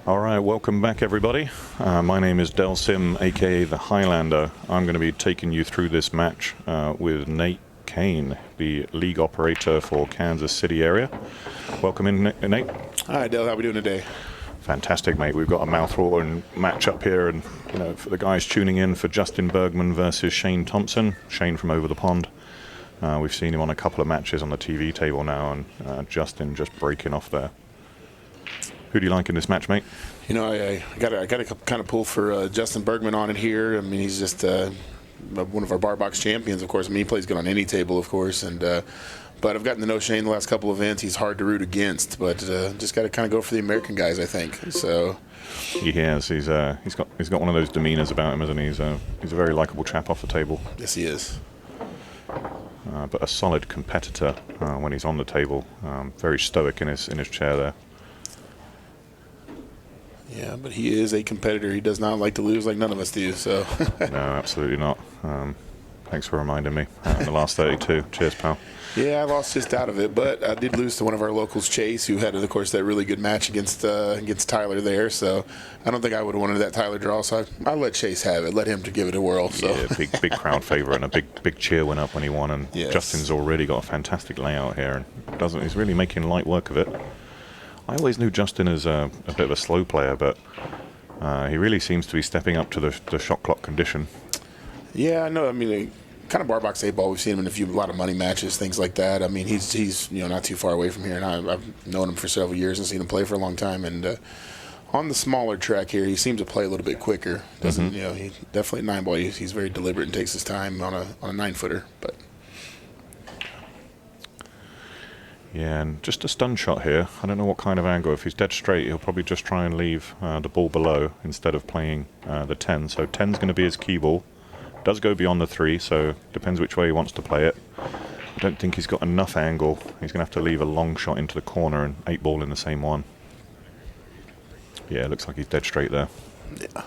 All right, welcome back, everybody. My name is Del Sim, aka the Highlander. I'm going to be taking you through this match with Nate Kane, the league operator for Kansas City area. Welcome in, Nate. Hi, Del. How are we doing today? Fantastic, mate. We've got a mouth-watering match up here, and for the guys tuning in for Justin Bergman versus Shane Thompson, Shane from over the pond. We've seen him on a couple of matches on the TV table now, and Justin just breaking off there. Who do you like in this match, mate? You know, I got to kind of pull for Justin Bergman on it here. I mean, he's just one of our bar box champions, of course. I mean, he plays good on any table, of course. And but I've gotten to know Shane the last couple of events. He's hard to root against, but just got to kind of go for the American guys, I think. So he has. He's got one of those demeanors about him, isn't he? He's a very likable chap off the table. Yes, he is. But a solid competitor when he's on the table. Very stoic in his chair there. Yeah, but he is a competitor. He does not like to lose like none of us do. So no, absolutely not. Thanks for reminding me. In the last 32. Cheers, pal. Yeah, I lost just out of it, but I did lose to one of our locals, Chase, who had, of course, that really good match against Tyler there. So I don't think I would have wanted that Tyler draw. So I let Chase have it. Let him to give it a whirl. So. Yeah, big crowd favorite, and a big cheer went up when he won. And yes. Justin's already got a fantastic layout here, and he's really making light work of it. I always knew Justin as a bit of a slow player, but he really seems to be stepping up to the shot clock condition. Yeah, I know. I mean, kind of bar box 8-ball. We've seen him in a lot of money matches, things like that. I mean, he's not too far away from here, and I've known him for several years and seen him play for a long time. And on the smaller track here, he seems to play a little bit quicker. Doesn't he definitely 9-ball. He's very deliberate and takes his time on a 9-footer, but. Yeah, and just a stun shot here. I don't know what kind of angle. If he's dead straight, he'll probably just try and leave the ball below instead of playing the 10. So 10's going to be his key ball. Does go beyond the 3, so depends which way he wants to play it. I don't think he's got enough angle. He's going to have to leave a long shot into the corner and 8-ball in the same one. Yeah, it looks like he's dead straight there. Yeah.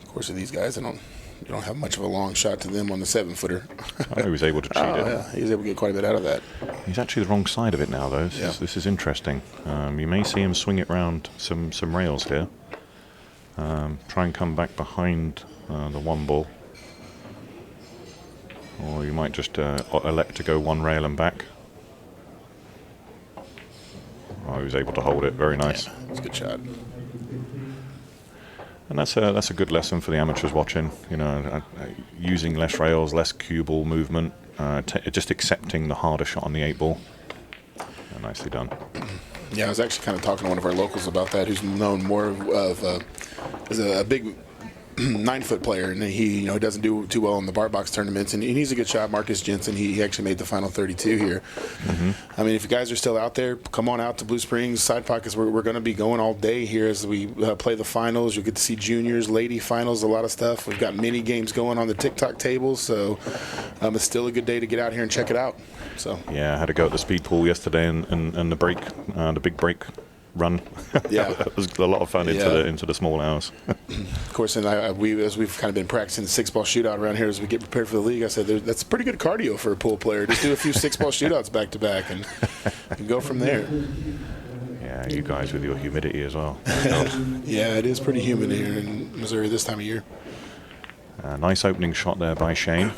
Of course, with these guys, you don't have much of a long shot to them on the 7-footer. I know he was able to cheat it. Yeah, he was able to get quite a bit out of that. He's actually the wrong side of it now, though. This is interesting. You may see him swing it round some rails here. Try and come back behind the 1-ball. Or you might just elect to go 1 rail and back. Oh, he was able to hold it. Very nice. Yeah, it's a good shot. And that's a good lesson for the amateurs watching. Using less rails, less cue ball movement, just accepting the harder shot on the 8-ball. Nicely done. Yeah, I was actually kind of talking to one of our locals about that, who's known more of as a big 9-foot player, and he doesn't do too well in the bar box tournaments, and he's a good shot. Marcus Jensen, he actually made the final 32 here. Mm-hmm. I mean, if you guys are still out there, come on out to Blue Springs Side Pockets. We're going to be going all day here as we play the finals. You'll get to see juniors, lady finals, a lot of stuff. We've got mini games going on the TikTok tables, so it's still a good day to get out here and check it out. So yeah, I had to go at the speed pool yesterday and the break, the big break run. Yeah, it was a lot of fun into the small hours. Of course, and as we've kind of been practicing the 6-ball shootout around here as we get prepared for the league, I said that's pretty good cardio for a pool player. Just do a few 6-ball shootouts back to back and go from there. Yeah, you guys with your humidity as well. Yeah, it is pretty humid here in Missouri this time of year. Nice opening shot there by Shane.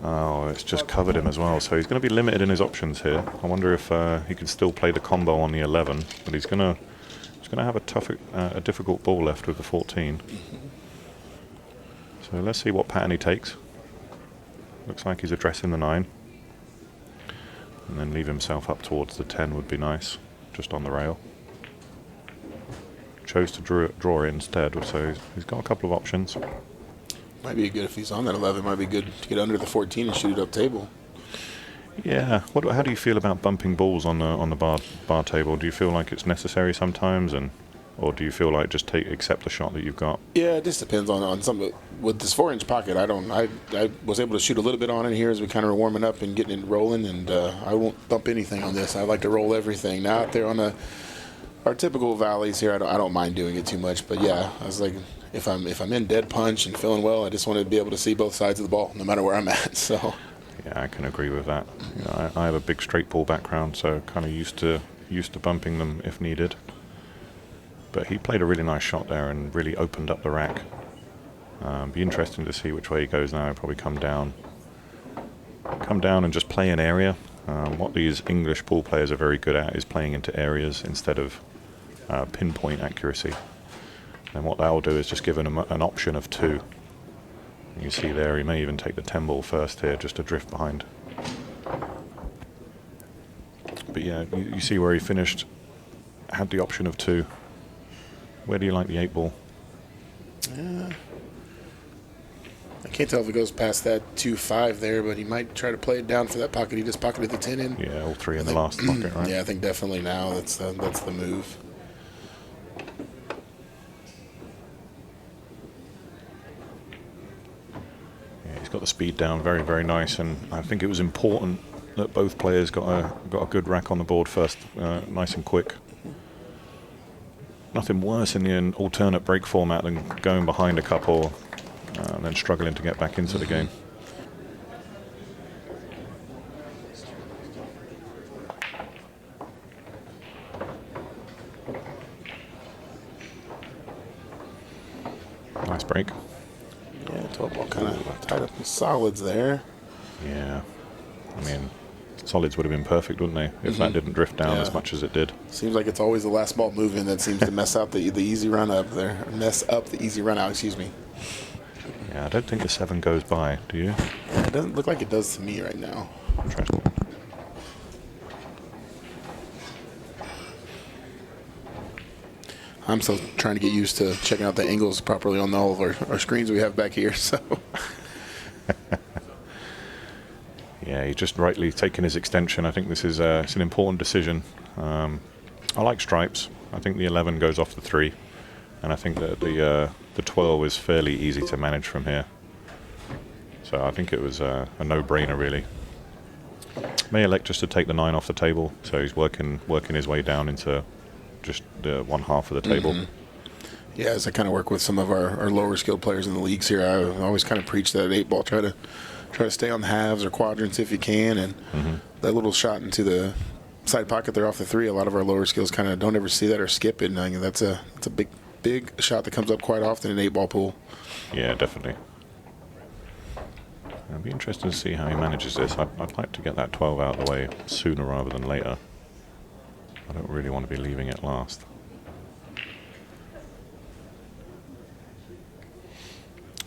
Oh, it's just covered him as well, so he's going to be limited in his options here. I wonder if he can still play the combo on the 11, but he's going to have a difficult ball left with the 14. So let's see what pattern he takes. Looks like he's addressing the 9, and then leave himself up towards the 10 would be nice, just on the rail. Chose to draw it instead, so he's got a couple of options. Might be good if he's on that 11. Might be good to get under the 14 and shoot it up table. Yeah. How do you feel about bumping balls on the bar table? Do you feel like it's necessary sometimes, or do you feel like just accept the shot that you've got? Yeah, it just depends on some. With this 4-inch pocket, I was able to shoot a little bit on it here as we kind of were warming up and getting it rolling, and I won't bump anything on this. I like to roll everything. Now out there on our typical valleys here, I don't mind doing it too much, but yeah, I was like, if I'm in dead punch and feeling well, I just want to be able to see both sides of the ball, no matter where I'm at. So yeah, I can agree with that. I have a big straight ball background, so kind of used to used to bumping them if needed. But he played a really nice shot there and really opened up the rack. Be interesting to see which way he goes now. He'll probably come down and just play an area. What these English pool players are very good at is playing into areas instead of pinpoint accuracy. And what that will do is just give him an option of 2. You see there, he may even take the 10 ball first here just to drift behind. But yeah, you see where he finished, had the option of 2. Where do you like the 8 ball? I can't tell if it goes past that 2-5 there, but he might try to play it down for that pocket. He just pocketed the 10 in. Yeah, all 3 in the last pocket, right? Yeah, I think definitely now that's the move. Yeah, he's got the speed down very, very nice, and I think it was important that both players got a good rack on the board first, nice and quick. Nothing worse in the alternate break format than going behind a couple and then struggling to get back into the game. Nice break. Yeah, 12 ball kind of tied up in solids there. Yeah. I mean, solids would have been perfect, wouldn't they, if that didn't drift down as much as it did. Seems like it's always the last ball moving that seems to mess up the easy run up there. Mess up the easy run out, excuse me. Yeah, I don't think the 7 goes by, do you? It doesn't look like it does to me right now. Interesting. I'm still trying to get used to checking out the angles properly on all of our screens we have back here. So, yeah, he's just rightly taken his extension. I think this is it's an important decision. I like stripes. I think the 11 goes off the 3, and I think that the 12 is fairly easy to manage from here. So I think it was a no-brainer, really. May elect just to take the 9 off the table, so he's working his way down into just the one half of the table. Yeah, as I kind of work with some of our lower skilled players in the leagues here, I always kind of preach that 8 ball. Try to stay on the halves or quadrants if you can, and that little shot into the side pocket there off the 3. A lot of our lower skills kind of don't ever see that or skip it. And I think that's a big shot that comes up quite often in an 8 ball pool. Yeah, definitely. It'll be interesting to see how he manages this. I'd like to get that 12 out of the way sooner rather than later. I don't really want to be leaving it last.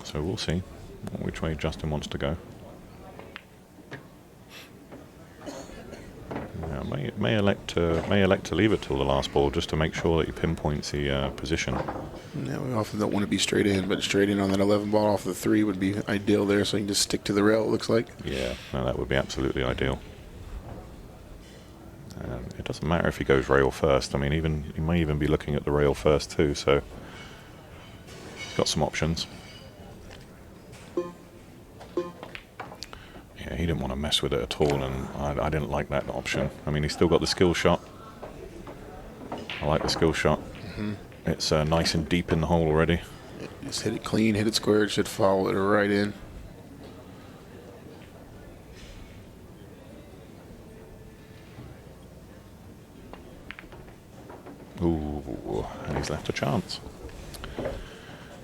So we'll see which way Justin wants to go. Yeah, may elect to leave it till the last ball just to make sure that he pinpoints the position. Yeah, we often don't want to be straight in, but straight in on that 11 ball off the 3 would be ideal there, so you can just stick to the rail, it looks like. Yeah, no, that would be absolutely ideal. It doesn't matter if he goes rail first. I mean, he may even be looking at the rail first too, so he's got some options. Yeah, he didn't want to mess with it at all, and I didn't like that option. I mean, he's still got the skill shot. I like the skill shot. It's nice and deep in the hole already. Just hit it clean, hit it square, it should follow it right in. Ooh, and he's left a chance.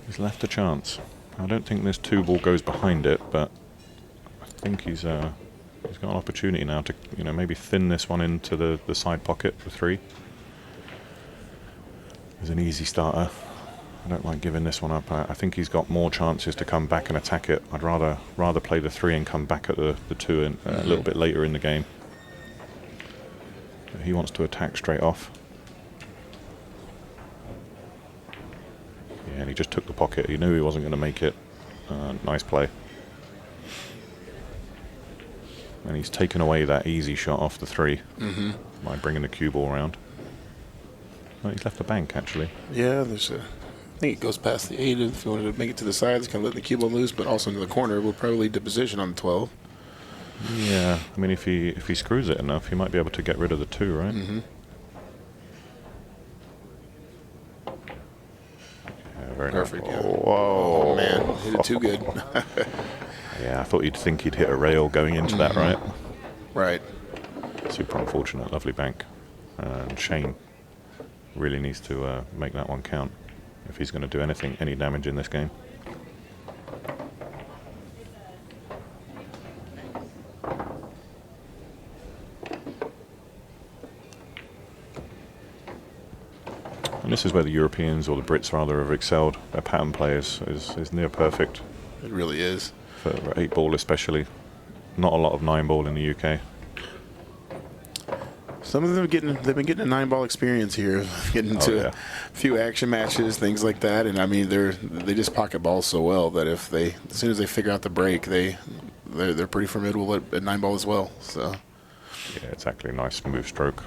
He's left a chance. I don't think this 2 ball goes behind it, but I think he's got an opportunity now to maybe thin this one into the side pocket for 3. It's an easy starter. I don't like giving this one up. I think he's got more chances to come back and attack it. I'd rather play the 3 and come back at the 2 a little bit later in the game. But he wants to attack straight off. Yeah, and he just took the pocket. He knew he wasn't going to make it. Nice play. And he's taken away that easy shot off the 3 by bringing the cue ball around. Oh, he's left the bank, actually. Yeah, I think it goes past the 8 if you wanted to make it to the sides, kind of letting the cue ball loose, but also into the corner will probably lead to position on the 12. Yeah, I mean, if he screws it enough, he might be able to get rid of the 2, right? Yeah, very Perfect. nice. Yeah. Whoa. Oh, man. Hit it too good. Yeah, I thought you'd think he'd hit a rail going into that, right? Right. Super unfortunate. Lovely bank. And Shane really needs to make that one count if he's going to do any damage in this game. And this is where the Europeans, or the Brits rather, have excelled. Their pattern play is near perfect. It really is. For 8-ball especially. Not a lot of 9-ball in the UK. Some of them they've been getting a 9-ball experience here, getting into a few action matches, things like that. And I mean, they just pocket balls so well that as soon as they figure out the break, they're pretty formidable at 9-ball as well. So yeah, exactly. Nice smooth stroke.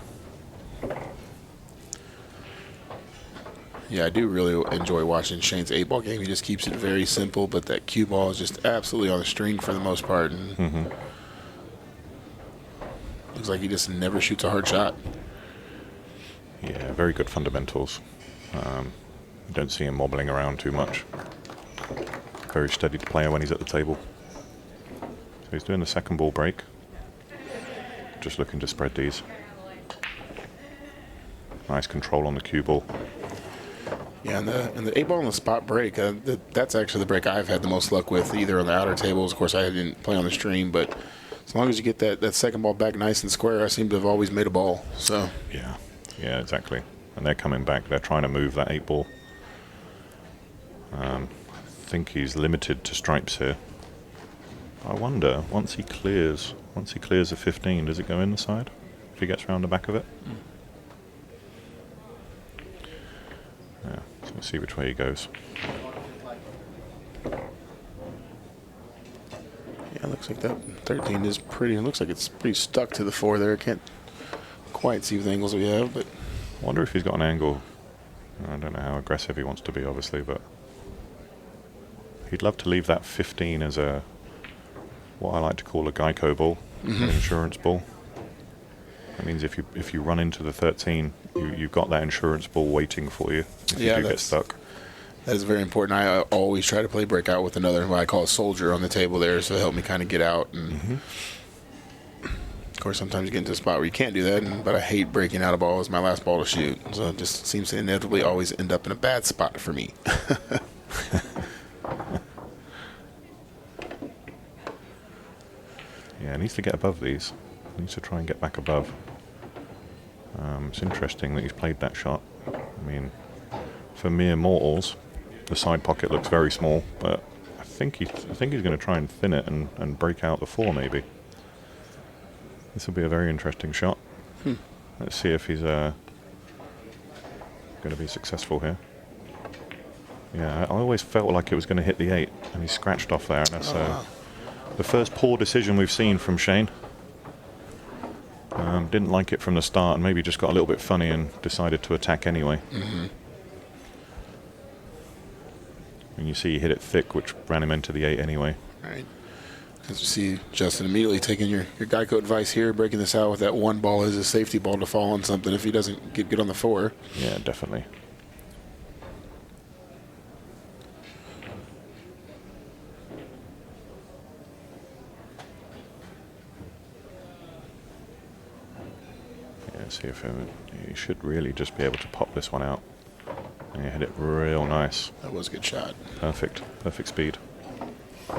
Yeah, I do really enjoy watching Shane's 8-ball game. He just keeps it very simple, but that cue ball is just absolutely on the string for the most part. And looks like he just never shoots a hard shot. Yeah, very good fundamentals. Don't see him wobbling around too much. Very steady player when he's at the table. So he's doing the second ball break. Just looking to spread these. Nice control on the cue ball. Yeah, and the 8-ball on the spot break, that's actually the break I've had the most luck with, either on the outer tables. Of course, I didn't play on the stream, but as long as you get that second ball back nice and square, I seem to have always made a ball. So yeah, exactly. And they're coming back. They're trying to move that 8-ball. I think he's limited to stripes here. I wonder, once he clears a 15, does it go in the side if he gets around the back of it? Yeah, so let's see which way he goes. Yeah, it looks like that 13 is pretty. It looks like it's pretty stuck to the 4 there. Can't quite see the angles we have, but I wonder if he's got an angle. I don't know how aggressive he wants to be, obviously, but he'd love to leave that 15 as what I like to call a Geico ball, an insurance ball. That means if you run into the 13, you've got that insurance ball waiting for you if you do get stuck. That is very important. I always try to play breakout with another, what I call a soldier, on the table there, so help me kind of get out. And of course, sometimes you get into a spot where you can't do that, but I hate breaking out a ball as my last ball to shoot. So it just seems to inevitably always end up in a bad spot for me. Yeah, needs to get above these. Needs to try and get back above. It's interesting that he's played that shot. I mean, for mere mortals, the side pocket looks very small, but I think he's going to try and thin it and break out the 4 maybe. This will be a very interesting shot. Let's see if he's going to be successful here. Yeah, I always felt like it was going to hit the 8, and he scratched off there. And that's the first poor decision we've seen from Shane. Didn't like it from the start, and maybe just got a little bit funny and decided to attack anyway. And you see he hit it thick, which ran him into the 8 anyway. Right. As you see, Justin immediately taking your Geico advice here, breaking this out with that 1 ball as a safety ball to fall on something if he doesn't get good on the 4. Yeah, definitely. See if he should really just be able to pop this one out. And he hit it real nice. That was a good shot. Perfect speed. You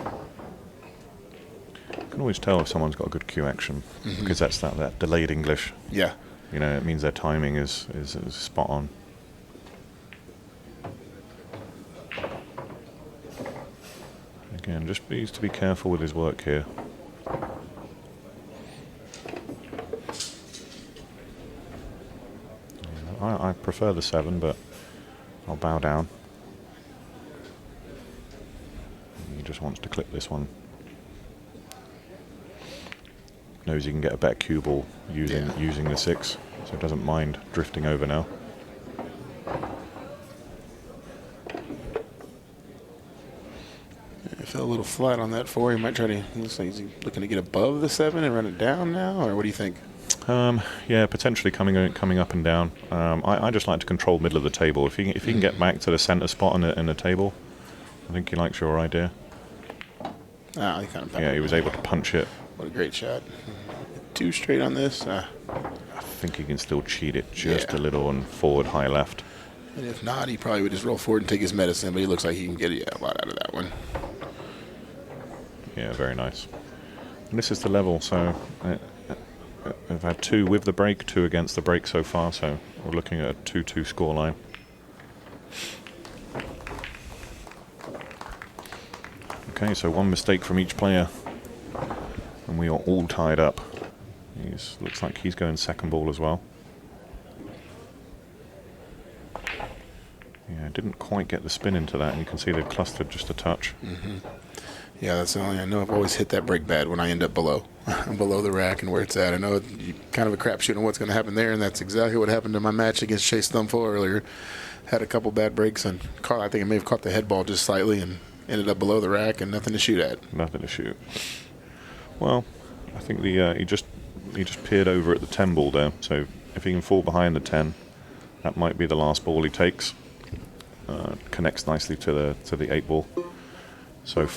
can always tell if someone's got a good cue action because that's that delayed English. Yeah. You know, it means their timing is spot on. Again, just needs to be careful with his work here. I prefer the 7, but I'll bow down. He just wants to clip this one. Knows he can get a better cue ball using the 6, so doesn't mind drifting over now. I fell a little flat on that 4. He might try to. Looks like he's looking to get above the 7 and run it down now, or what do you think? Yeah, potentially coming up and down. I just like to control middle of the table. If he can get back to the center spot in the table, I think he likes your idea. He kind of he was able to punch it. What a great shot. 2 straight on this. I think he can still cheat it just a little and forward high left. And if not, he probably would just roll forward and take his medicine, but he looks like he can get a lot out of that one. Yeah, very nice. And this is the level, so I've had 2 with the break, 2 against the break so far, so we're looking at a 2-2 scoreline. Okay, so 1 mistake from each player, and we are all tied up. Looks like he's going second ball as well. Yeah, didn't quite get the spin into that, and you can see they've clustered just a touch. Yeah, that's the only. I know I've always hit that break bad when I end up below the rack and where it's at. I know it's kind of a crapshoot on what's going to happen there, and that's exactly what happened in my match against Chase Thumful earlier. Had a couple bad breaks, and I think I may have caught the head ball just slightly and ended up below the rack and nothing to shoot at. Nothing to shoot. Well, I think he just peered over at the 10 ball there, so if he can fall behind the 10, that might be the last ball he takes. Connects nicely to the 8 ball. So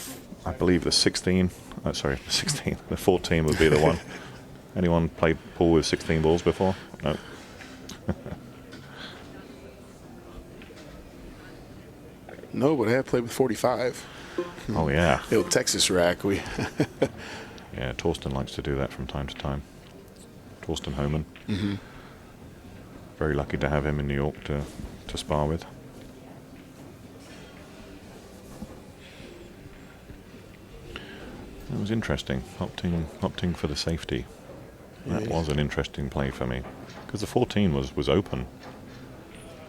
I believe the 16, the 14 would be the one. Anyone played pool with 16 balls before? No. No, but I have played with 45. Oh yeah. The old Texas rack. Yeah, Torsten likes to do that from time to time. Torsten Homan. Very lucky to have him in New York to spar with. It was interesting, opting for the safety. That was an interesting play for me, because the 14 was open,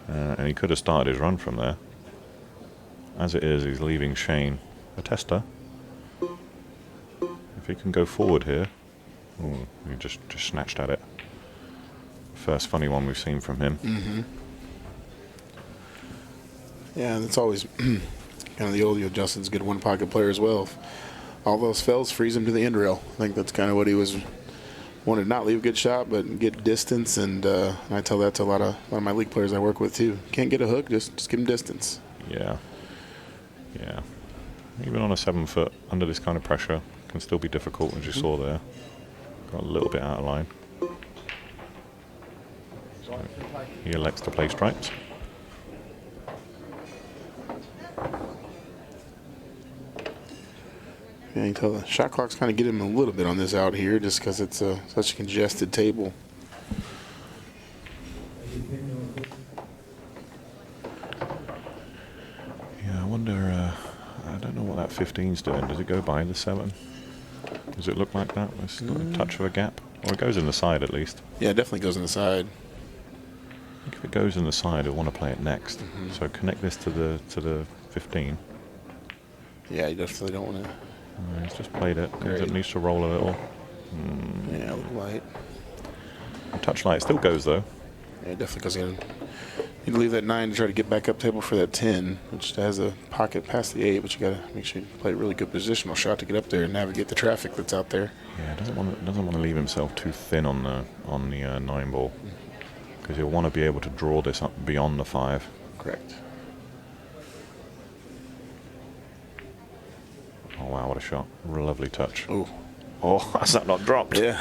and he could have started his run from there. As it is, he's leaving Shane a tester. If he can go forward here, he just snatched at it. First funny one we've seen from him. Yeah, that's always kind of the old Justin's good one pocket player as well. All those fails freeze him to the end rail. I think that's kind of what he wanted to not leave a good shot, but get distance. And I tell that to a lot of my league players I work with too. Can't get a hook, just give him distance. Yeah. Even on a 7 foot under this kind of pressure can still be difficult, as you saw there. Got a little bit out of line. So he elects to play stripes. Yeah, you can tell the shot clock's kind of getting him a little bit on this out here just because it's such a congested table. Yeah, I wonder, I don't know what that 15's doing. Does it go by the 7? Does it look like that? There's a touch of a gap? Or it goes in the side at least. Yeah, it definitely goes in the side. I think if it goes in the side, he'll want to play it next. So connect this to the 15. Yeah, you definitely don't want to. He's just played it. It needs to roll a little. Yeah, a little light. A touch light. Still goes though. Yeah, it definitely goes in. You leave that 9 to try to get back up table for that 10, which has a pocket past the 8, but you got to make sure you play a really good positional shot to get up there and navigate the traffic that's out there. Yeah, doesn't want to leave himself too thin on the 9 ball, because he'll want to be able to draw this up beyond the 5. Correct. Oh wow, what a shot! Lovely touch. Oh, has that not dropped? Yeah.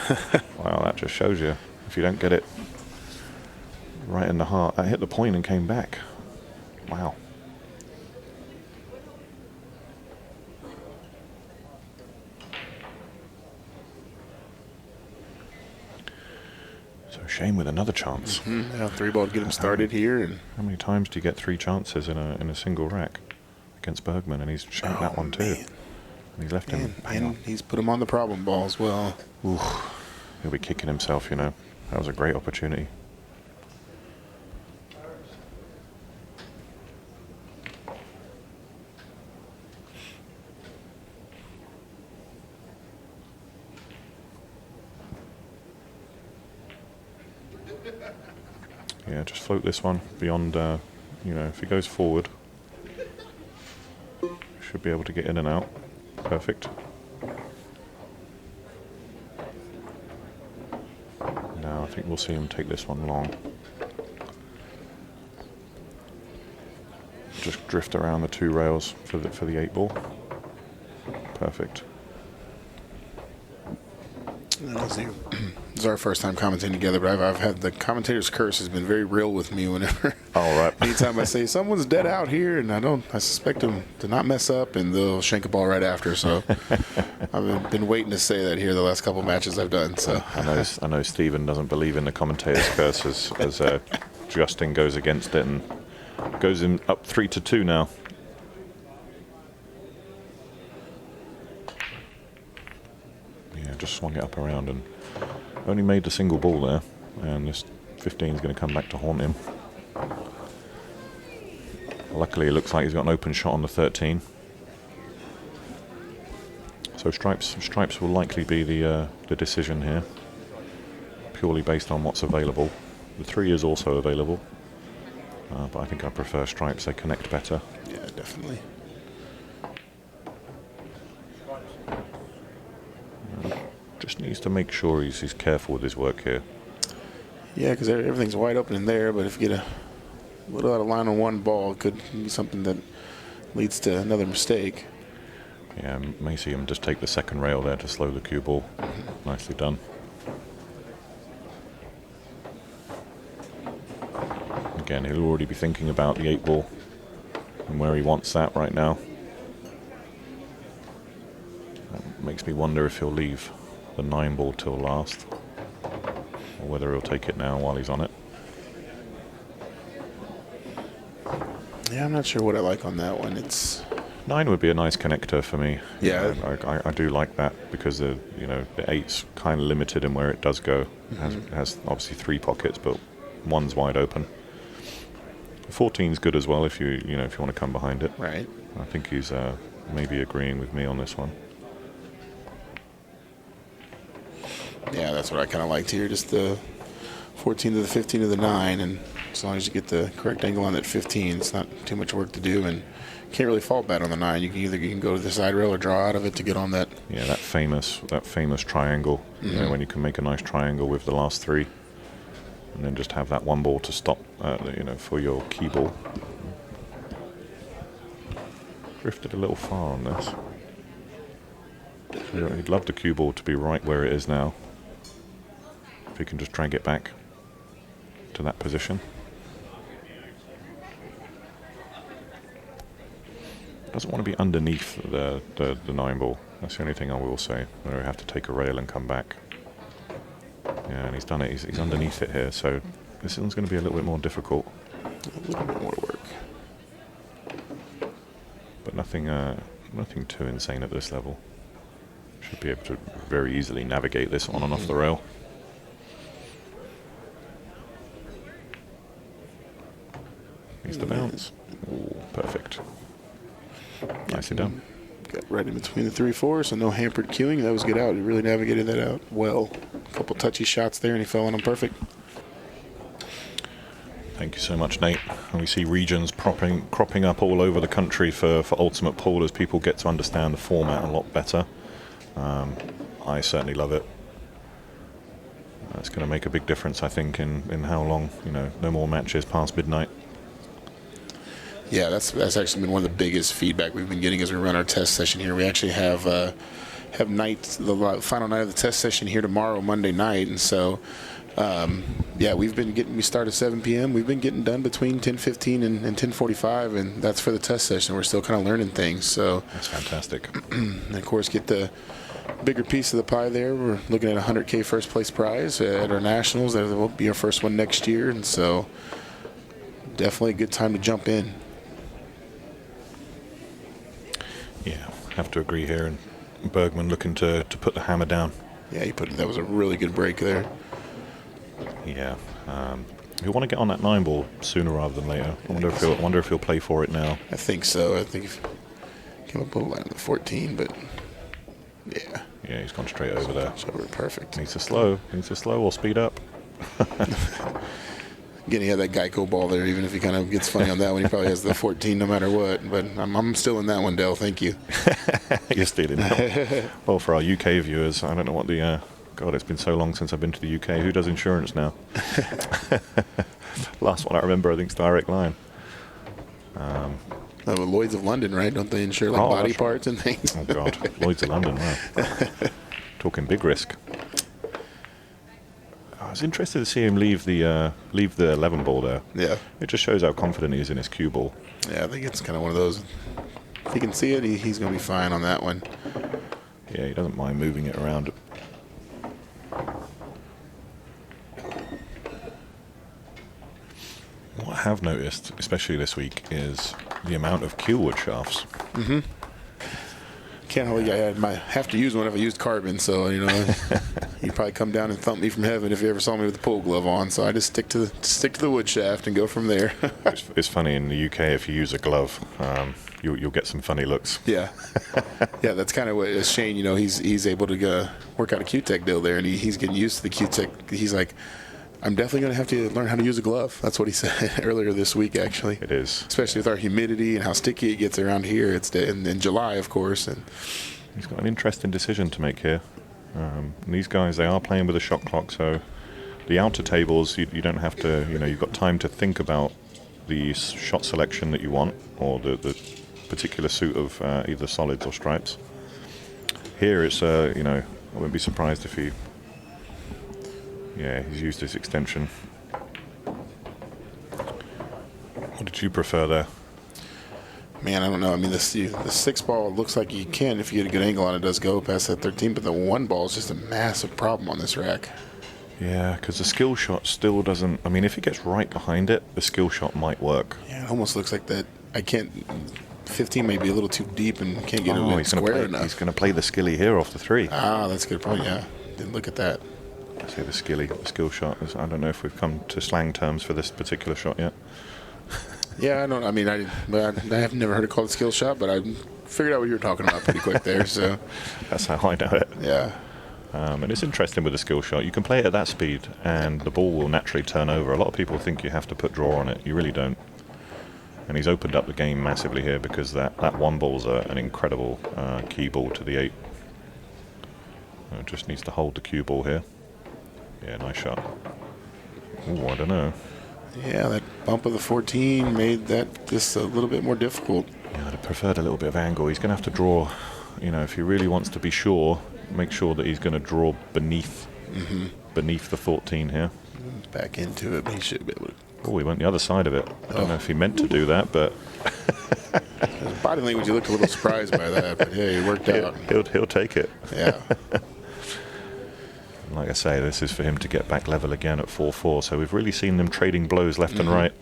Wow, that just shows you if you don't get it right in the heart. That hit the point and came back. Wow. So Shane with another chance. Yeah, 3 ball to get him started here. And how many times do you get 3 chances in a single rack against Bergman? And he's shanked that one too. Man. And he's left him. And he's put him on the problem ball as well. He'll be kicking himself, you know. That was a great opportunity. Yeah, just float this one beyond, if he goes forward, should be able to get in and out. Perfect. Now I think we'll see him take this one long. Just drift around the 2 rails for the 8 ball. Perfect. As is our first time commentating together, but I've had the commentator's curse has been very real with me whenever. All right. Anytime I say someone's dead out here, and I suspect them to not mess up, and they'll shank a ball right after. So I've been waiting to say that here the last couple matches I've done. So I know Stephen doesn't believe in the commentator's curse as Justin goes against it and goes in up 3-2 now. Yeah, just swung it up around and only made the single ball there, and this 15 is going to come back to haunt him. Luckily, it looks like he's got an open shot on the 13. So stripes will likely be the decision here, purely based on what's available. The 3 is also available, but I think I prefer stripes. They connect better. yeah, definitely. Just needs to make sure he's careful with his work here. Yeah, because everything's wide open in there, but if you get a little out of line on one ball, it could be something that leads to another mistake. Yeah, may see him just take the second rail there to slow the cue ball. Nicely done. Again, he'll already be thinking about the 8 ball and where he wants that right now. That makes me wonder if he'll leave the 9 ball till last, or whether he'll take it now while he's on it. Yeah, I'm not sure what I like on that one. It's 9 would be a nice connector for me. Yeah. I do like that because the 8's kind of limited in where it does go. It has obviously 3 pockets, but one's wide open. 14's good as well if you want to come behind it. right. I think he's maybe agreeing with me on this one. Yeah, that's what I kind of liked here. Just the 14 to the 15 to the 9, and as long as you get the correct angle on that 15, it's not too much work to do, and can't really fault bad on the 9. You can go to the side rail or draw out of it to get on that. Yeah, that famous triangle. When you can make a nice triangle with the last 3, and then just have that 1 ball to stop. For your key ball. Drifted a little far on this. He'd love the cue ball to be right where it is now. If he can just drag it back to that position. Doesn't want to be underneath the 9 ball. That's the only thing I will say. Where we have to take a rail and come back. Yeah, and he's done it. He's underneath it here, so this one's going to be a little bit more difficult. A little bit more work. But nothing too insane at this level. Should be able to very easily navigate this on and off the rail. Needs to bounce. Ooh, perfect. Nicely done. Got right in between the 3-4, so no hampered cueing. That was good out. He really navigated that out well. A couple touchy shots there, and he fell on them perfect. Thank you so much, Nate. And we see regions cropping up all over the country for Ultimate Pool as people get to understand the format a lot better. I certainly love it. It's going to make a big difference, I think, in how long, no more matches past midnight. Yeah, that's actually been one of the biggest feedback we've been getting as we run our test session here. We actually have nights, the final night of the test session here tomorrow, Monday night, and so we start at 7 p.m. We've been getting done between 10:15 and 10:45, and that's for the test session. We're still kind of learning things, so That's fantastic. and of course get the bigger piece of the pie there. We're looking at a $100K first place prize at our nationals. That will be our first one next year, and so definitely a good time to jump in. Yeah, have to agree here. And Bergman looking to put the hammer down. Yeah, that was a really good break there. Yeah. You want to get on that 9 ball sooner rather than later. I wonder if he'll play for it now. I think so. I think he came up a little light on the 14, but yeah. Yeah, he's gone straight over there. So we're perfect. Needs to slow or speed up. Again, he had that Geico ball there, even if he kind of gets funny on that one. He probably has the 14 no matter what. But I'm still in that one, Dell. Thank you. You're stealing that. Well, for our UK viewers, I don't know what the... God, it's been so long since I've been to the UK. Who does insurance now? Last one I remember, I think, is Direct Line. Lloyd's of London, right? Don't they insure body parts and things? Oh, God. Lloyd's of London, wow. Talking big risk. was interested to see him leave the 11 ball there. Yeah. It just shows how confident he is in his cue ball. Yeah, I think it's kind of one of those. If he can see it, he's going to be fine on that one. Yeah, he doesn't mind moving it around. What I have noticed, especially this week, is the amount of cue wood shafts. Mm-hmm. Can't hardly. I might have to use one if I used carbon, so he'd probably come down and thump me from heaven if he ever saw me with a pull glove on. So I just stick to the wood shaft and go from there. It's funny in the UK if you use a glove, you'll get some funny looks. Yeah, yeah, that's kind of what Shane. He's able to work out a Q-Tech deal there, and he's getting used to the Q-Tech. He's like, I'm definitely going to have to learn how to use a glove. That's what he said earlier this week, actually. It is. Especially with our humidity and how sticky it gets around here. It's in July, of course. And he's got an interesting decision to make here. And these guys, they are playing with a shot clock, so the outer tables, you don't have to, you've got time to think about the shot selection that you want, or the particular suit of either solids or stripes. Here it's, I wouldn't be surprised if he's used his extension. What did you prefer there? Man, I don't know. I mean, the 6 ball looks like you can, if you get a good angle on it, does go past that 13, but the 1 ball is just a massive problem on this rack. Yeah, because the skill shot still doesn't. I mean, if it gets right behind it, the skill shot might work. Yeah, it almost looks like that. I can't. 15 may be a little too deep and can't get it square enough. He's going to play the skilly here off the 3. Ah, that's a good point. Yeah, didn't look at that. See the skill shot. I don't know if we've come to slang terms for this particular shot yet. Yeah, I don't. I mean, I have never heard it called a skill shot, but I figured out what you were talking about pretty quick there. So that's how I know it. Yeah. And it's interesting with the skill shot. You can play it at that speed, and the ball will naturally turn over. A lot of people think you have to put draw on it. You really don't. And he's opened up the game massively here because that 1 ball's an incredible key ball to the 8. It just needs to hold the cue ball here. Yeah, nice shot. Ooh, I don't know. Yeah, that bump of the 14 made that just a little bit more difficult. Yeah, I'd have preferred a little bit of angle. He's going to have to draw, if he really wants to be sure, make sure that he's going to draw beneath the 14 here. Back into it, but he should be able to. Oh, he went the other side of it. I don't know if he meant to do that, but his body language, you looked a little surprised by that, but yeah, it worked out. He'll take it. Yeah. Like I say, this is for him to get back level again at 4-4. So we've really seen them trading blows left and right.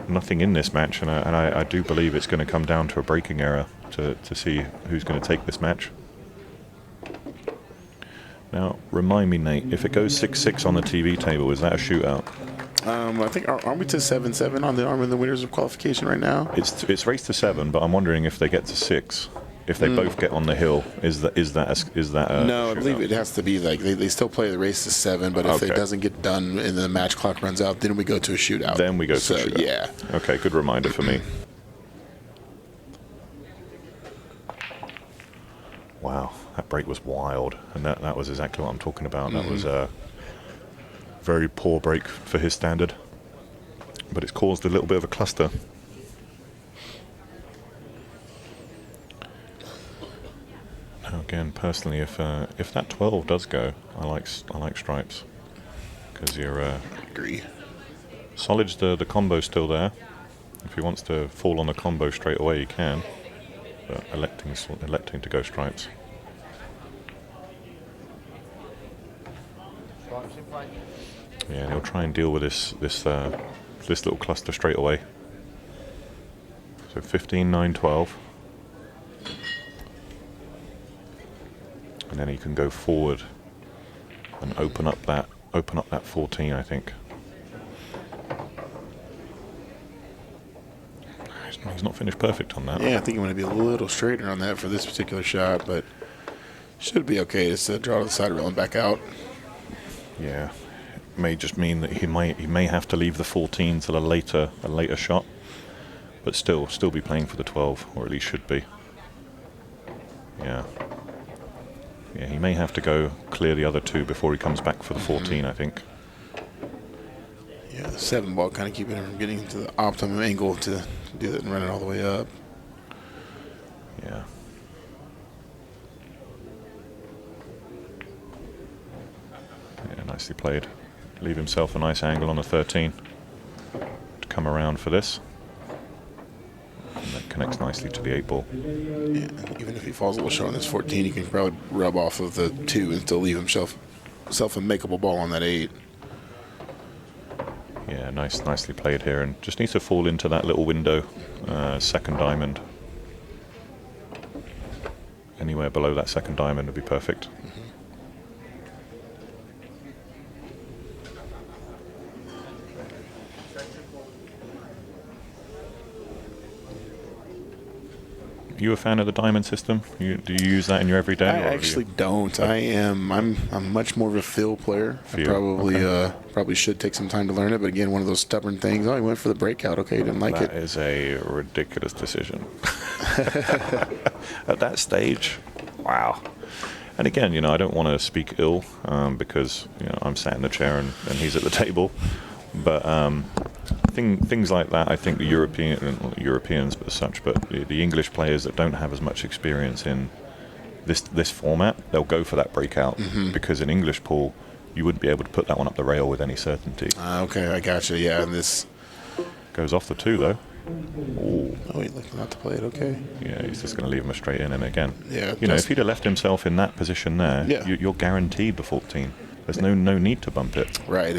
Nothing in this match, and I do believe it's going to come down to a breaking error to see who's going to take this match. Now, remind me, Nate, if it goes 6-6 on the TV table, is that a shootout? I think aren't we to 7-7 on the Arm of the winners of qualification right now? It's race to 7, but I'm wondering if they get to 6. If they both get on the hill, is that a no? shootout? I believe it has to be like they still play the race to 7, but if it doesn't get done and the match clock runs out, then we go to a shootout. Then we go to a shootout. Yeah. Okay, good reminder for me. Wow, that break was wild, and that was exactly what I'm talking about. That was a very poor break for his standard, but it's caused a little bit of a cluster. Again, personally, if that 12 does go, I like stripes because you're agree. Solid's the combo's still there. If he wants to fall on the combo straight away, he can. But electing to go stripes. Yeah, and he'll try and deal with this little cluster straight away. So 15, 9, 12. And then he can go forward and open up that 14, I think. He's not finished perfect on that. Yeah, I think he want to be a little straighter on that for this particular shot, but should be okay. Just draw to the side rail and back out. Yeah, it may just mean that he may have to leave the 14 till a later shot, but still be playing for the 12, or at least should be. Yeah. Yeah, he may have to go clear the other 2 before he comes back for the 14, I think. Yeah, the 7 ball kind of keeping him from getting into the optimum angle to do that and run it all the way up. Yeah. nicely played. Leave himself a nice angle on the 13 to come around for this. And that connects nicely to the 8 ball. Yeah, even if he falls a little short on this 14, he can probably rub off of the 2 and still leave himself a makeable ball on that 8. Yeah, nicely played here, and just needs to fall into that little window, second diamond. Anywhere below that second diamond would be perfect. You a fan of the diamond system? Do you use that in your everyday? I actually don't. I'm much more of a feel player. I probably should take some time to learn it, but again, one of those stubborn things. Oh, he went for the breakout. Okay, didn't like it. That is a ridiculous decision. At that stage, wow. And again, I don't want to speak ill because I'm sat in the chair and he's at the table, but things like that, I think the Europeans as such, but the English players that don't have as much experience in this format, they'll go for that breakout because in English pool, you wouldn't be able to put that one up the rail with any certainty. Okay, I gotcha. Yeah, and this goes off the 2 though. Ooh. Oh, he looked not to play it. Okay. Yeah, he's just going to leave him straight in, and again, yeah, if he'd have left himself in that position there, you're guaranteed the 14. There's no need to bump it. Right,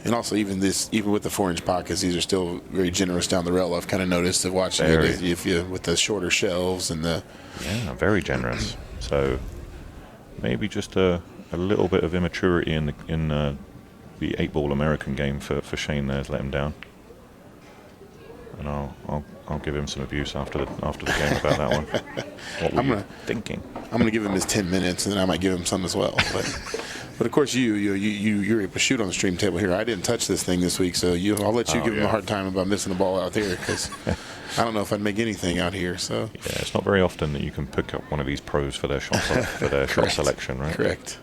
and also even with the 4-inch pockets, these are still very generous down the rail. I've kind of noticed of watching it if you with the shorter shelves and the very generous. So maybe just a little bit of immaturity in the 8-ball American game for Shane there has let him down. And I'll give him some abuse after the game about that one. What were you thinking? I'm gonna give him his 10 minutes, and then I might give him some as well. But of course, you're able to shoot on the stream table here. I didn't touch this thing this week, so I'll let you give him a hard time about missing the ball out there because I don't know if I'd make anything out here. So yeah, it's not very often that you can pick up one of these pros for their shot shot selection, right? Correct.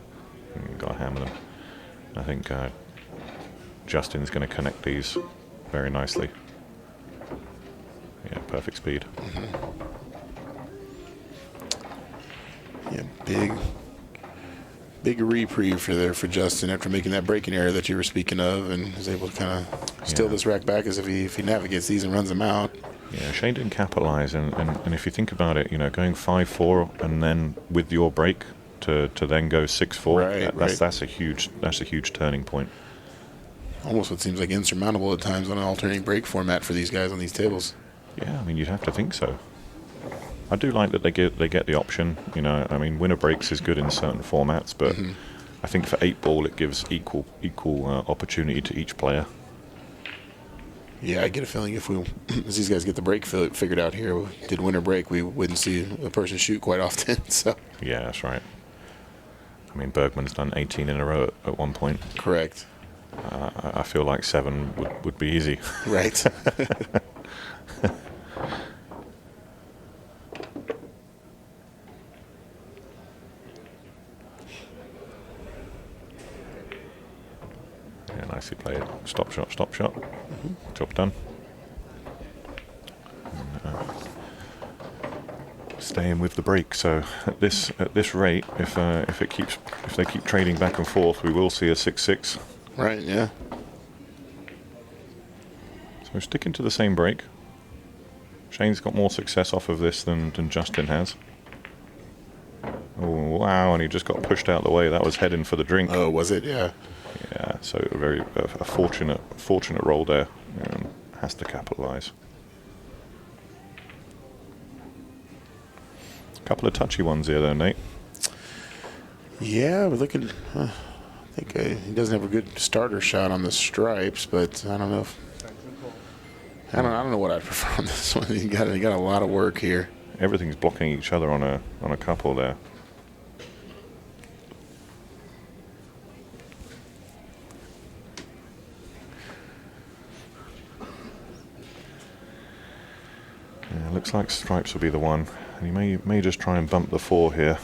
You've got to hammer them. I think Justin's going to connect these very nicely. Yeah, perfect speed. Yeah, big reprieve for Justin after making that breaking error that you were speaking of, and is able to kind of steal this rack back as if he navigates these and runs them out. Yeah, Shane didn't capitalize, and if you think about it, going 5-4 and then with your break to then go 6-4, that's a huge turning point. Almost what seems like insurmountable at times on an alternating break format for these guys on these tables. Yeah, I mean, you'd have to think so. I do like that they get the option. I mean, winner breaks is good in certain formats, but I think for 8-ball it gives equal opportunity to each player. Yeah, I get a feeling if as these guys get the break figured out here, did winner break, we wouldn't see a person shoot quite often. So yeah, that's right. I mean, Bergman's done 18 in a row at one point. Correct. I feel like 7 would be easy. Right. Yeah, nicely played. Stop shot. Job done. And, staying with the break. So at this rate, if they keep trading back and forth, we will see a 6-6. Right. Yeah. So sticking to the same break. Shane's got more success off of this than Justin has. Oh wow! And he just got pushed out of the way. That was heading for the drink. Oh, was it? Yeah. Yeah. So a fortunate roll there. Has to capitalise. A couple of touchy ones here, though, Nate. Yeah, we're looking. I think he doesn't have a good starter shot on the stripes, but I don't know if. I don't know what I'd prefer on this one. You got a lot of work here. Everything's blocking each other on a couple there. Yeah, looks like stripes will be the one. And he may just try and bump the 4 here.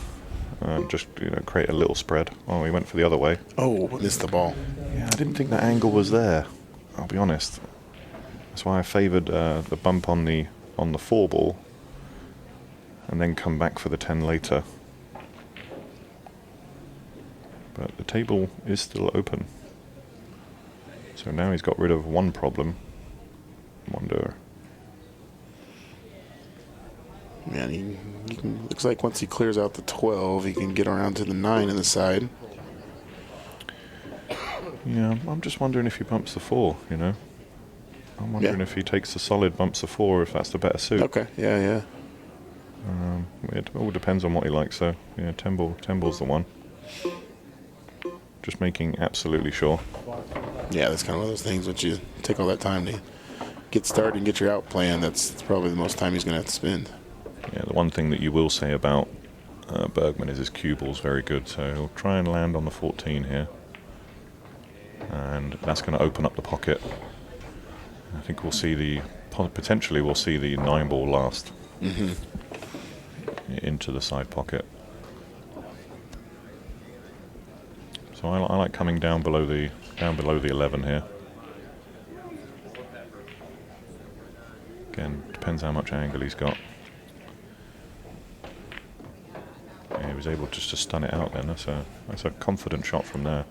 Just create a little spread. Oh, he went for the other way. Oh, missed the ball. Yeah, I didn't think that angle was there. I'll be honest. That's why I favoured the bump on the 4 ball, and then come back for the 10 later. But the table is still open. So now he's got rid of one problem. Wonder. Man, he can, looks like once he clears out the 12, he can get around to the 9 in the side. Yeah, I'm just wondering if he bumps the 4, you know. I'm wondering if he takes the solid, bumps the 4, if that's the better suit. Okay, yeah. It all depends on what he likes, so yeah, 10 ball's the one. Just making absolutely sure. Yeah, that's kind of one of those things when you take all that time to get started and get your out plan, that's probably the most time he's going to have to spend. Yeah, the one thing that you will say about Bergman is his cue ball's very good, so he'll try and land on the 14 here. And that's going to open up the pocket. I think we'll see potentially we'll see the 9 ball last. Into the side pocket. So I like coming down below the 11 here. Again, depends how much angle he's got. Yeah, he was able just to stun it out then. That's a confident shot from there.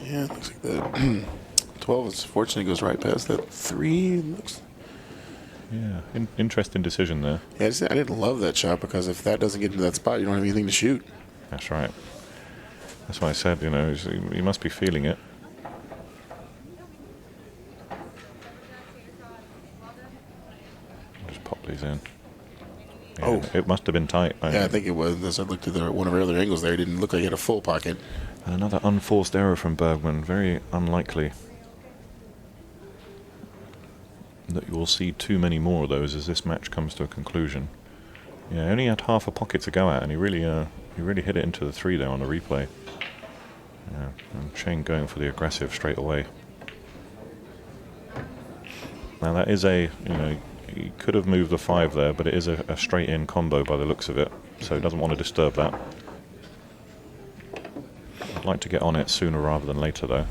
Yeah, it looks like the 12 is fortunately goes right past that 3. Looks. Yeah, interesting decision there. Yeah, I didn't love that shot because if that doesn't get into that spot, you don't have anything to shoot. That's right. That's why I said, you know, he must be feeling it. Just pop these in. Yeah, it must have been tight. Yeah, I think it was. As I looked at one of our other angles there, it didn't look like he had a full pocket. And another unforced error from Bergman. Very unlikely that you will see too many more of those as this match comes to a conclusion. Yeah, he only had half a pocket to go at, and he really hit it into the 3 there on the replay. Yeah, and Shane going for the aggressive straight away. Now that is he could have moved the 5 there, but it is a straight in combo by the looks of it, so he doesn't want to disturb that. I'd like to get on it sooner rather than later though.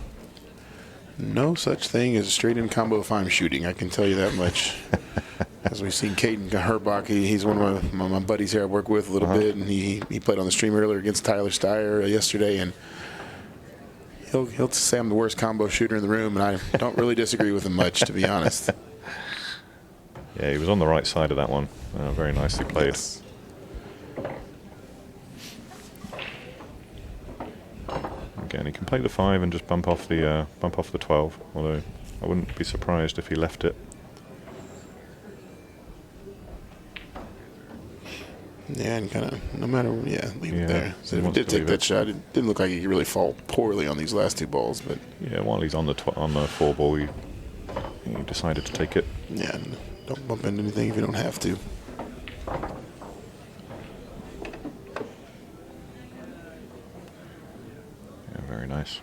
No such thing as a straight in combo if I'm shooting, I can tell you that much. As we've seen Caden Herbach, he's one of my buddies here I work with a little bit, and he played on the stream earlier against Tyler Steyer yesterday, and he'll say I'm the worst combo shooter in the room, and I don't really disagree with him much, to be honest. Yeah, he was on the right side of that one. Very nicely played. Yes. Again, he can play the 5 and just bump off the 12. Although I wouldn't be surprised if he left it. Yeah, and kind of no matter leave it there. So if he wants did to take leave that it. shot, it didn't look like he could really fall poorly on these last 2 balls, but Yeah, while he's on the 4 ball, he decided to take it. yeah, and don't bump into anything if you don't have to. Yeah, very nice.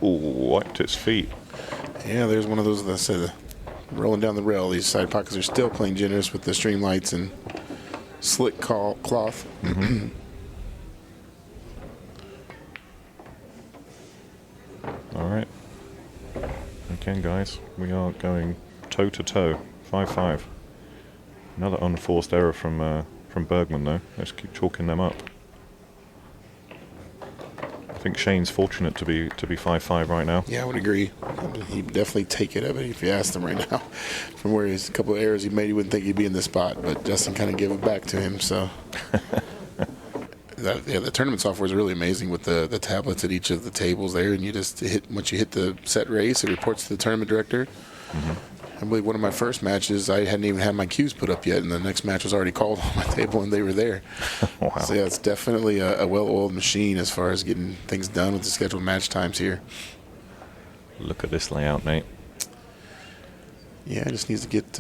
Ooh, wiped its feet. Yeah, there's one of those that said rolling down the rail. These side pockets are still playing generous with the stream lights and slick cloth. All right. Again, guys, we are going toe to toe, 5-5. Another unforced error from Bergman, though. Let's keep chalking them up. I think Shane's fortunate to be 5-5 right now. Yeah, I would agree. He'd definitely take it. I mean, if you asked him right now, from where he's a couple of errors he made, he wouldn't think he'd be in this spot. But Justin kind of gave it back to him. So, the tournament software is really amazing with the tablets at each of the tables there, and you just once you hit the set race, it reports to the tournament director. I believe one of my first matches, I hadn't even had my cues put up yet, and the next match was already called on my table, and they were there. Wow. So, yeah, it's definitely a well-oiled machine as far as getting things done with the scheduled match times here. Look at this layout, Nate. Yeah, just needs to get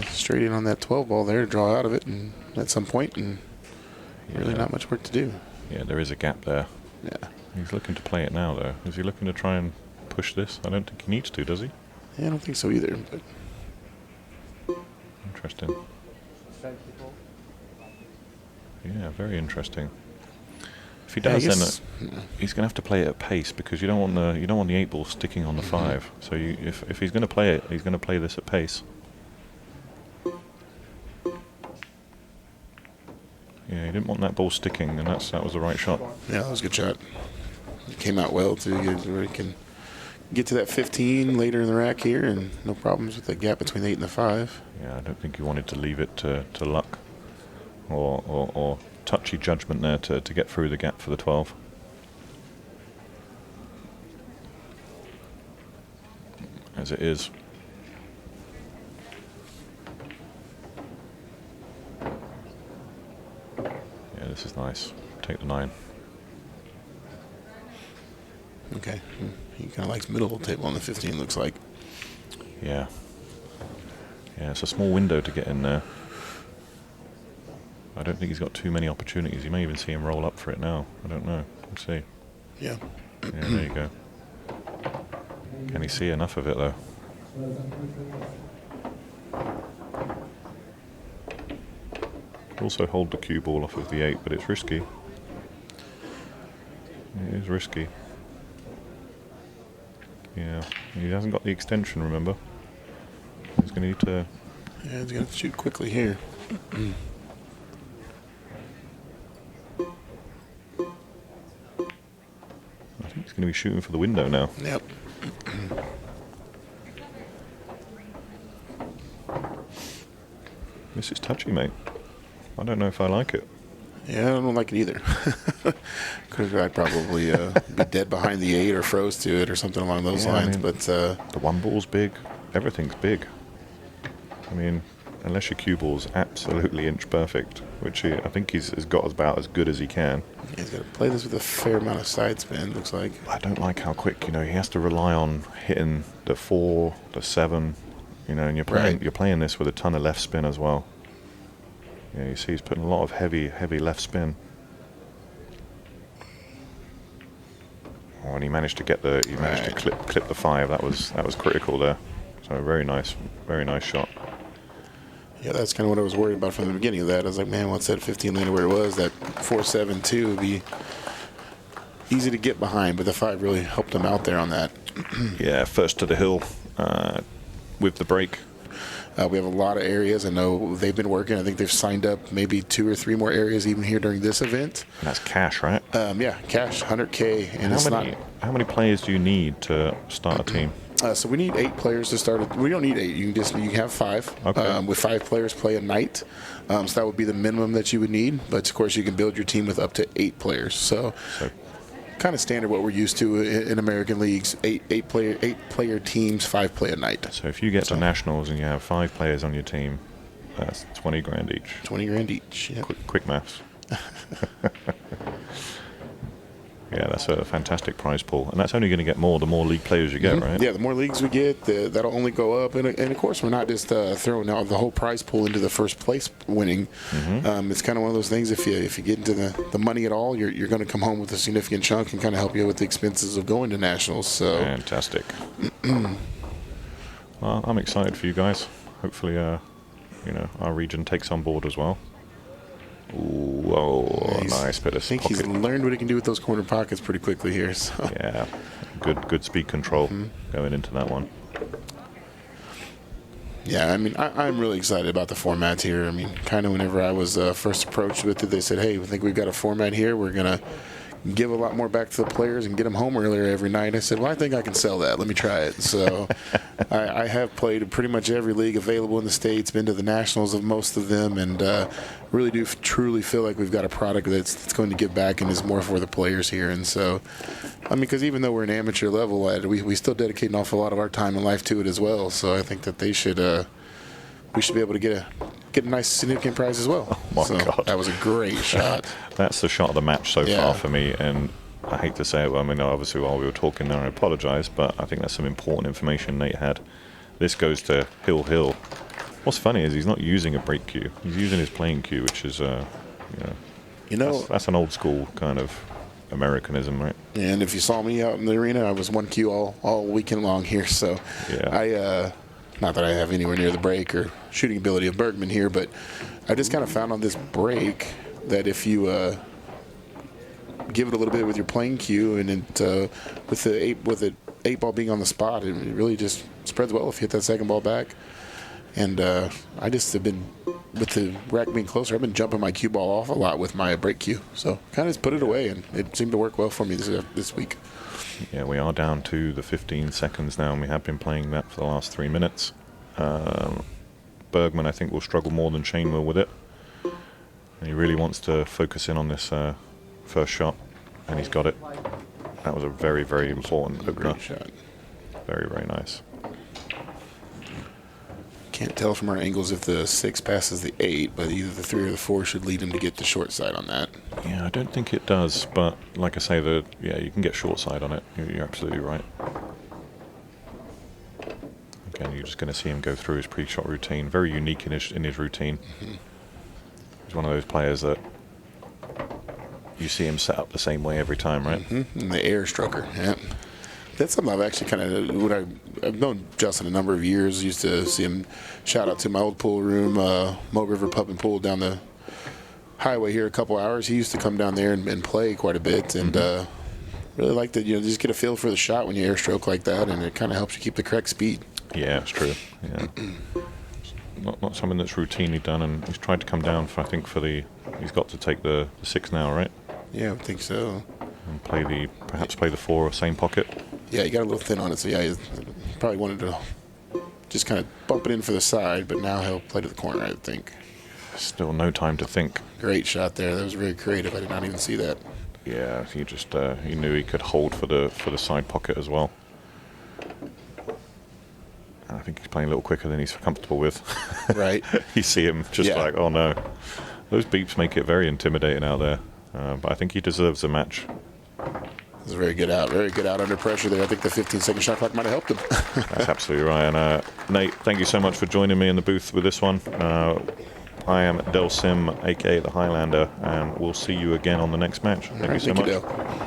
straight in on that 12 ball there, draw out of it, and at some point, and really not much work to do. Yeah, there is a gap there. Yeah. He's looking to play it now, though. Is he looking to try and push this? I don't think he needs to, does he? Yeah, I don't think so either. But Interesting. Yeah, very interesting. If he does, then he's going to have to play it at pace because you don't want the 8 ball sticking on the 5. So if he's going to play it, he's going to play this at pace. you didn't want that ball sticking, and that was the right shot. Yeah, that was a good shot. It came out well, too. You can get to that 15 later in the rack here, and no problems with the gap between the 8 and the 5. Yeah, I don't think you wanted to leave it to luck or touchy judgment there to get through the gap for the 12. As it is. Yeah, this is nice. Take the 9. Okay. He kind of likes middle table on the 15, looks like. Yeah. Yeah, it's a small window to get in there. I don't think he's got too many opportunities. You may even see him roll up for it now. I don't know. Let's see. Yeah. Yeah, there you go. Can he see enough of it, though? Also hold the cue ball off of the 8, but it's risky. It is risky. Yeah, he hasn't got the extension, remember? He's going to need to... Yeah, he's going to shoot quickly here. I think he's going to be shooting for the window now. Yep. This is touchy, mate. I don't know if I like it. Yeah, I don't like it either. Because I'd probably be dead behind the 8 or froze to it or something along those lines. I mean, but the 1 ball's big. Everything's big. I mean, unless your cue ball's absolutely inch perfect, which I think he's got about as good as he can. He's got to play this with a fair amount of side spin, looks like. I don't like how quick, he has to rely on hitting the 4, the 7, and you're playing this with a ton of left spin as well. Yeah, you see he's putting a lot of heavy left spin. Oh, and he managed to get he managed to clip the 5. That was critical there. So very nice shot. Yeah, that's kind of what I was worried about from the beginning of that. I was like, man, once that 15 landed where it was, that 4-7-2 would be easy to get behind, but the 5 really helped him out there on that. Yeah, first to the hill with the break. We have a lot of areas. I know they've been working. I think they've signed up maybe 2 or 3 more areas even here during this event. And that's cash, right? Yeah, cash, 100K. And how many players do you need to start a team? So we need 8 players to start it. We don't need 8. You can have 5. Okay. With 5 players play a night. So that would be the minimum that you would need. But of course, you can build your team with up to 8 players. So kind of standard what we're used to in American leagues. 8 player teams, 5 play a night. So if you get to nationals and you have 5 players on your team, that's 20 grand each. 20 grand each. Yeah. Quick maths. Yeah, that's a fantastic prize pool. And that's only going to get more the more league players you get, right? Yeah, the more leagues we get, that'll only go up. And of course, we're not just throwing out the whole prize pool into the first place winning. It's kind of one of those things, if you get into the money at all, you're going to come home with a significant chunk and kind of help you with the expenses of going to nationals. So fantastic. Well, I'm excited for you guys. Hopefully, our region takes on board as well. Ooh, nice bit of I think he's learned what he can do with those corner pockets pretty quickly here. So. Yeah, good speed control going into that one. Yeah, I mean, I'm really excited about the format here. I mean, kind of whenever I was first approached with it, they said, hey, we think we've got a format here. We're going to give a lot more back to the players and get them home earlier every night. I said, well, I think I can sell that. Let me try it. So I have played pretty much every league available in the States, been to the nationals of most of them, and really do truly feel like we've got a product that's going to give back and is more for the players here. And so, I mean, because even though we're an amateur level, we still dedicate an awful lot of our time and life to it as well. So I think that we should be able to get a nice significant prize as well. Oh my God. That was a great shot. That's the shot of the match so far for me, and I hate to say it, I mean, obviously while we were talking there, I apologise, but I think that's some important information Nate had. This goes to Hill. What's funny is he's not using a break cue. He's using his playing cue, which is, that's an old school kind of Americanism, right? And if you saw me out in the arena, I was 1 cue all weekend long here, so yeah. Not that I have anywhere near the break or shooting ability of Bergman here, but I just kind of found on this break that if you give it a little bit with your playing cue and with the 8 ball being on the spot, it really just spreads well if you hit that second ball back. And I just have been with the rack being closer, I've been jumping my cue ball off a lot with my break cue. So kind of just put it away, and it seemed to work well for me this week. Yeah, we are down to the 15 seconds now, and we have been playing that for the last 3 minutes. Bergman, I think, will struggle more than Shane will with it. And he really wants to focus in on this first shot, and he's got it. That was a very, very important opener. Great shot. Very, very nice. Can't tell from our angles if the 6 passes the 8, but either the 3 or the 4 should lead him to get the short side on that. Yeah, I don't think it does, but like I say, you can get short side on it. You're absolutely right. Again, you're just going to see him go through his pre-shot routine. Very unique in his routine. Mm-hmm. He's one of those players that you see him set up the same way every time, right? Mm-hmm. And the air stroker, yeah. That's something I've actually kind of, I've known Justin a number of years. Used to see him, shout out to my old pool room, Mo River Pub and Pool down the highway here a couple hours. He used to come down there and play quite a bit, and really like to just get a feel for the shot when you air stroke like that, and it kind of helps you keep the correct speed. Yeah, it's true. Yeah, not something that's routinely done, and he's tried to come down for he's got to take the 6 now, right? Yeah, I think so. And perhaps play the 4 same pocket. Yeah, you got a little thin on it, so yeah, he probably wanted to just kind of bump it in for the side, but now he'll play to the corner, I think. Still no time to think. Great shot there. That was very creative. I did not even see that. Yeah, he knew he could hold for the side pocket as well. And I think he's playing a little quicker than he's comfortable with. Right. You see him just like, oh no. Those beeps make it very intimidating out there. But I think he deserves a match. It was a very good out under pressure there. I think the 15-second shot clock might have helped him. That's absolutely right. And Nate, thank you so much for joining me in the booth with this one. I am Del Sim, aka the Highlander, and we'll see you again on the next match. Thank you so much. Thank you, Del.